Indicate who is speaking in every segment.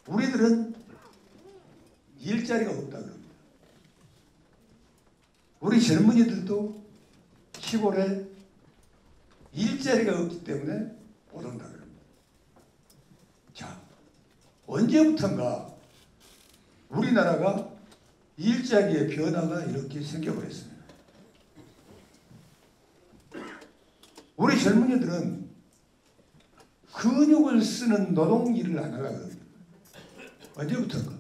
Speaker 1: 우리들은 일자리가 없다 그럽니다. 우리 젊은이들도 시골에 일자리가 없기 때문에 못 온다 그럽니다. 자, 언제부턴가 우리나라가 일자리의 변화가 이렇게 생겨버렸습니다. 우리 젊은이들은 근육을 쓰는 노동 일을 안 하려고 합니다. 언제부턴가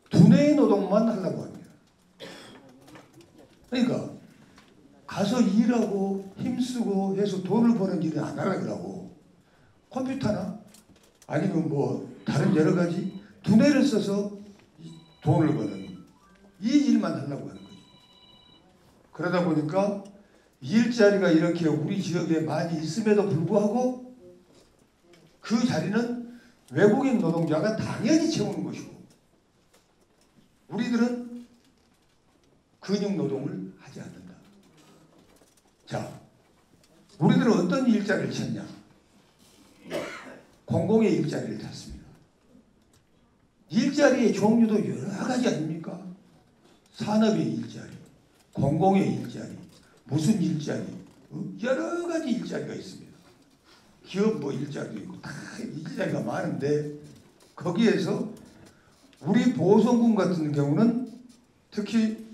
Speaker 1: 두뇌의 노동만 하려고 합니다. 그러니까 가서 일하고 힘쓰고 해서 돈을 버는 일은 안 하려고 하고 컴퓨터나 아니면 뭐 다른 여러 가지 두뇌를 써서 돈을 버는 이 일만 하려고 하는 거죠. 그러다 보니까 일자리가 이렇게 우리 지역에 많이 있음에도 불구하고 그 자리는 외국인 노동자가 당연히 채우는 것이고 우리들은 근육 노동을 하지 않는다. 자, 우리들은 어떤 일자리를 찾냐? 공공의 일자리를 찾습니다. 일자리의 종류도 여러 가지 아닙니까? 산업의 일자리, 공공의 일자리, 무슨 일자리, 여러 가지 일자리가 있습니다. 기업 뭐 일자리도 있고 다 일자리가 많은데 거기에서 우리 보성군 같은 경우는 특히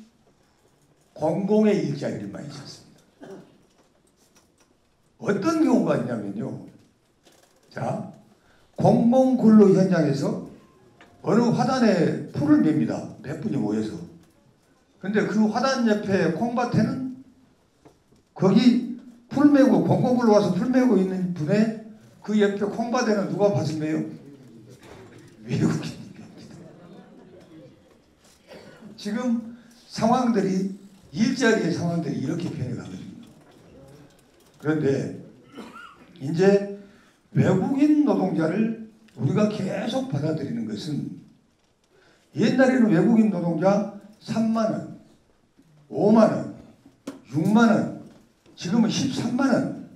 Speaker 1: 공공의 일자리를 많이 찾습니다. 어떤 경우가 있냐면요. 자, 공공근로 현장에서 어느 화단에 풀을 맵니다. 몇 분이 모여서. 근데 그 화단 옆에 콩밭에는 거기 풀 메고 공공근로 와서 풀 메고 있는 분의 그 옆에 콩밭에는 누가 밭을 메요? 외국인이 맵니다. 지금 상황들이 일자리의 상황들이 이렇게 변해가거든요. 그런데 이제 외국인 노동자를 우리가 계속 받아들이는 것은 옛날에는 외국인 노동자 3만원, 5만원, 6만원, 지금은 13만원.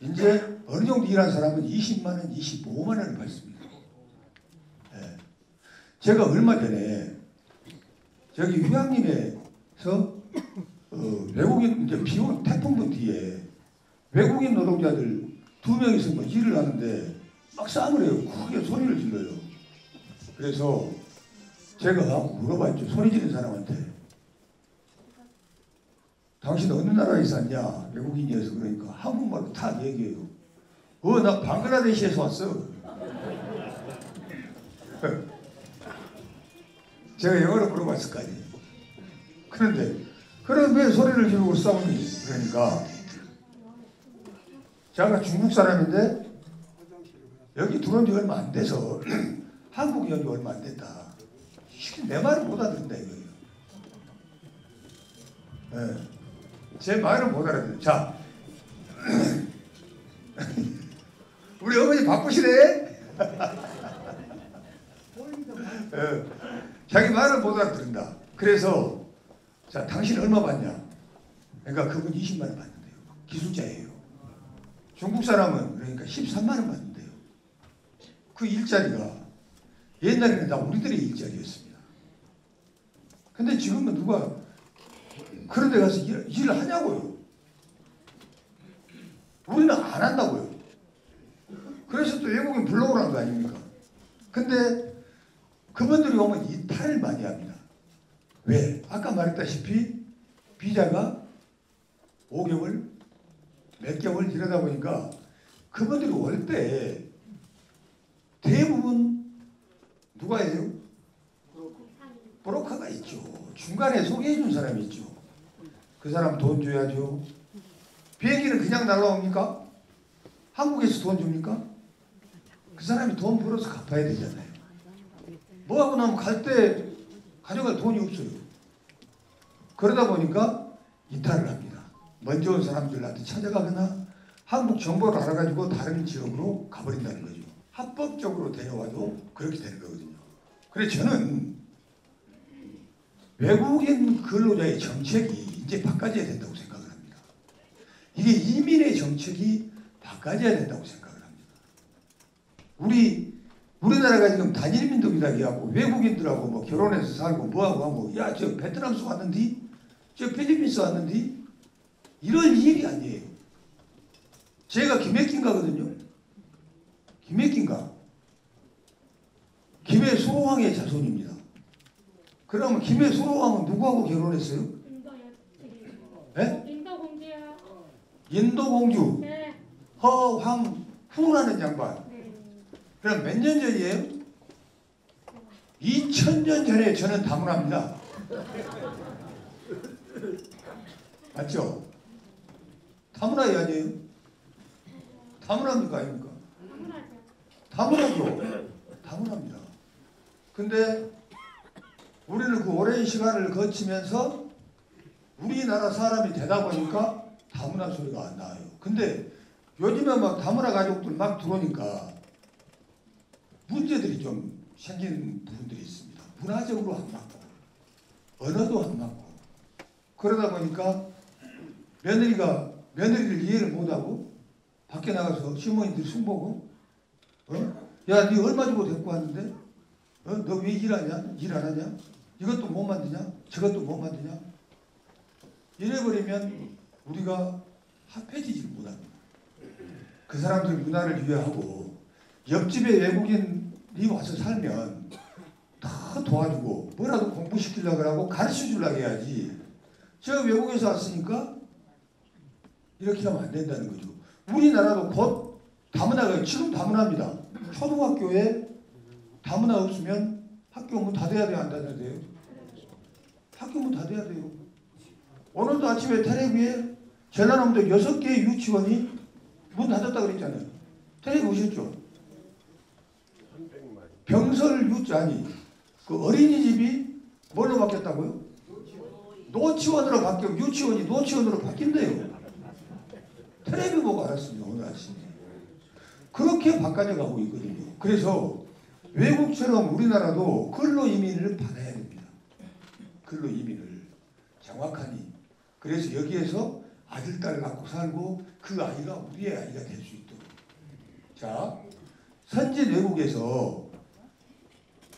Speaker 1: 이제 어느 정도 일한 사람은 20만원, 25만원을 받습니다. 네. 제가 얼마 전에 저기 휴양림에서 외국인 이제 비온 태풍분 뒤에 외국인 노동자들 2명이서 뭐 일을 하는데 막 싸움을 해요. 크게 소리를 질러요. 그래서 제가 물어봤죠. 소리 지르는 사람한테. 당신 어느 나라에 샀냐? 외국인이어서 그러니까 한국말로 다 얘기해요. 나 방글라데시에서 왔어. 제가 영어로 물어봤을 거 아니에요. 그런데 그럼 왜 소리를 지르고 싸우니? 그러니까 제가 중국 사람인데 여기 들어온 지 얼마 안 돼서 한국에 온 지 얼마 안 됐다. 내 말을 못 알아듣는다 이거예요. 네. 제 말을 못 알아듣는다. 자, 우리 어머니 바쁘시네? 자기 말을 못 알아듣는다. 그래서 자, 당신 얼마 받냐? 그러니까 그분 20만 원 받는데요. 기술자예요. 중국 사람은 그러니까 13만 원 받는데요. 그 일자리가 옛날에는 다 우리들의 일자리였습니다. 근데 지금은 누가 그런 데 가서 일을 하냐고요. 우리는 안 한다고요. 그래서 또 외국인 불러오라는 거 아닙니까? 근데 그분들이 오면 이탈을 많이 합니다. 왜? 아까 말했다시피 비자가 5개월, 몇 개월 이러다 보니까 그분들이 올 때 대부분 누가 해요? 브로커가 있죠. 중간에 소개해 준 사람이 있죠. 그 사람 돈 줘야죠. 비행기는 그냥 날라옵니까? 한국에서 돈 줍니까? 그 사람이 돈 벌어서 갚아야 되잖아요. 뭐하고 나면 갈 때 가져갈 돈이 없어요. 그러다 보니까 이탈을 합니다. 먼저 온 사람들한테 찾아가거나 한국 정보를 알아가지고 다른 지역으로 가버린다는 거죠. 합법적으로 데려와도 그렇게 되는 거거든요. 그래서 저는 외국인 근로자의 정책이 이제 바꿔져야 된다고 생각을 합니다. 이게 이민의 정책이 바꿔져야 된다고 생각을 합니다. 우리 우리나라가 지금 단일 민족이다 해갖고 외국인들하고 뭐 결혼해서 살고 뭐하고 하고 야 저 베트남에서 왔는디? 저 필리핀에서 왔는디? 이럴 일이 아니에요. 제가 김해킹가거든요. 김해킹가. 김해 수로왕의 자손입니다. 그러면 김해 수로왕은 누구하고 결혼했어요? 네?
Speaker 2: 인도공주요.
Speaker 1: 인도공주.
Speaker 2: 네.
Speaker 1: 허황후라는 양반.
Speaker 2: 네.
Speaker 1: 그럼 몇 년 전이에요? 2000년 전에 저는 다문화입니다. 맞죠? 다문화이 아니에요? 다문화입니까 아닙니까? 다문화죠. 다문화입니다. 근데 우리는 그 오랜 시간을 거치면서 우리나라 사람이 되다 보니까 다문화 소리가 안 나와요. 근데 요즘에 막 다문화 가족들 막 들어오니까 문제들이 좀 생기는 부분들이 있습니다. 문화적으로 안 맞고 언어도 안 맞고 그러다 보니까 며느리를 이해를 못하고 밖에 나가서 시어머니들 숨보고 야, 니 얼마 주고 데리고 왔는데? 너 왜 일하냐? 일 안 하냐? 이것도 못 만드냐? 저것도 못 만드냐? 이래버리면 우리가 합해지지 못합니다. 그 사람들 문화를 이해하고 옆집에 외국인이 와서 살면 다 도와주고 뭐라도 공부시키려고 하고 가르쳐주려고 해야지. 저 외국에서 왔으니까 이렇게 하면 안 된다는 거죠. 우리나라도 곧 다문화가 지금 다문화입니다. 초등학교에 다문화 없으면 학교 문 닫아야 돼요? 안 닫아야 돼요? 학교 문 닫아야 돼요. 오늘도 아침에 텔레비에 전라남도 6개의 유치원이 문 닫았다고 그랬잖아요. 텔레비 보셨죠? 병설 유치원이 그 어린이집이 뭘로 바뀌었다고요? 노치원으로 바뀌고 유치원이 노치원으로 바뀐대요. 텔레비 보고 알았습니다. 오늘 아침에. 그렇게 바꿔져 가고 있거든요. 그래서 외국처럼 우리나라도 근로 이민을 받아야 됩니다. 근로 이민을 정확하니. 그래서 여기에서 아들, 딸을 낳고 살고 그 아이가 우리의 아이가 될 수 있도록. 자, 선진 외국에서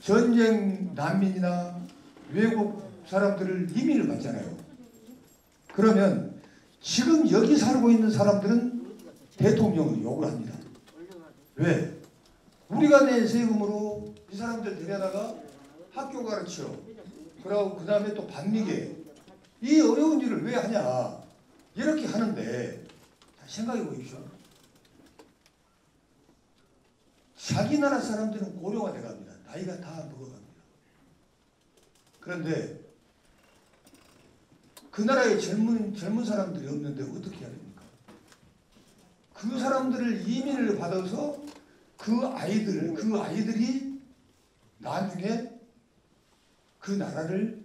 Speaker 1: 전쟁 난민이나 외국 사람들을 이민을 받잖아요. 그러면 지금 여기 살고 있는 사람들은 대통령을 욕을 합니다. 왜? 우리가 낸 세금으로 이 사람들 데려다가 학교 가르쳐. 그러고 그 다음에 또 반미계. 이 어려운 일을 왜 하냐. 이렇게 하는데 생각해 보십시오. 자기 나라 사람들은 고령화 돼갑니다. 나이가 다 먹어갑니다. 그런데 그 나라에 젊은 사람들이 없는데 어떻게 해야 됩니까? 그 사람들을 이민을 받아서 그 아이들이 나중에 그 나라를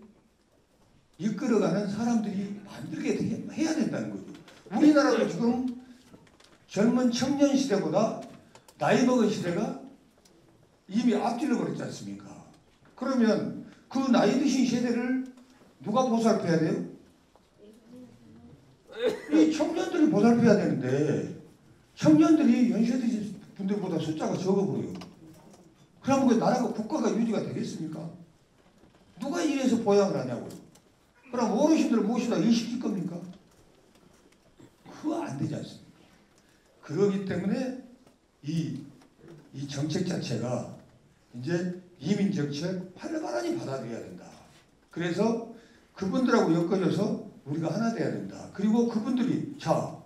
Speaker 1: 이끌어가는 사람들이 만들게 해야 된다는 거죠. 우리나라도 지금 젊은 청년 시대보다 나이 먹은 시대가 이미 앞질러 버렸지 않습니까? 그러면 그 나이 드신 세대를 누가 보살펴야 돼요? 이 청년들이 보살펴야 되는데 청년들이 연세 드신 분들보다 숫자가 적어버려요. 그러면 그 나라가 국가가 유지가 되겠습니까? 누가 이래서 보양을 하냐고요. 그럼 어르신들 모시다 일 시킬 겁니까? 그거 안 되지 않습니까? 그러기 때문에 이 정책 자체가 이제 이민 정책 활발하게 받아들여야 된다. 그래서 그분들하고 엮어져서 우리가 하나 돼야 된다. 그리고 그분들이 자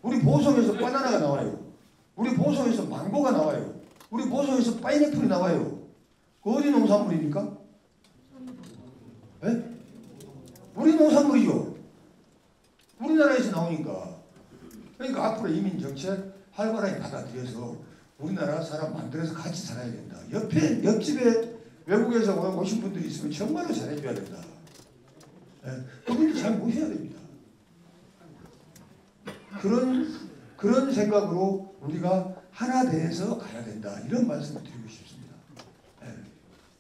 Speaker 1: 우리 보성에서 바나나가 나와요. 우리 보성에서 망고가 나와요. 우리 보성에서 파인애플이 나와요. 그 어디 농산물입니까? 네? 우리 농산물이죠. 우리나라에서 나오니까. 그러니까 앞으로 이민 정책 활발하게 받아들여서 우리나라 사람 만들어서 같이 살아야 된다. 옆집에 외국에서 오신 분들이 있으면 정말로 잘해줘야 된다. 네? 그분들 잘 모셔야 됩니다. 그런 생각으로 우리가 하나 돼서 가야 된다. 이런 말씀을 드리고 싶습니다.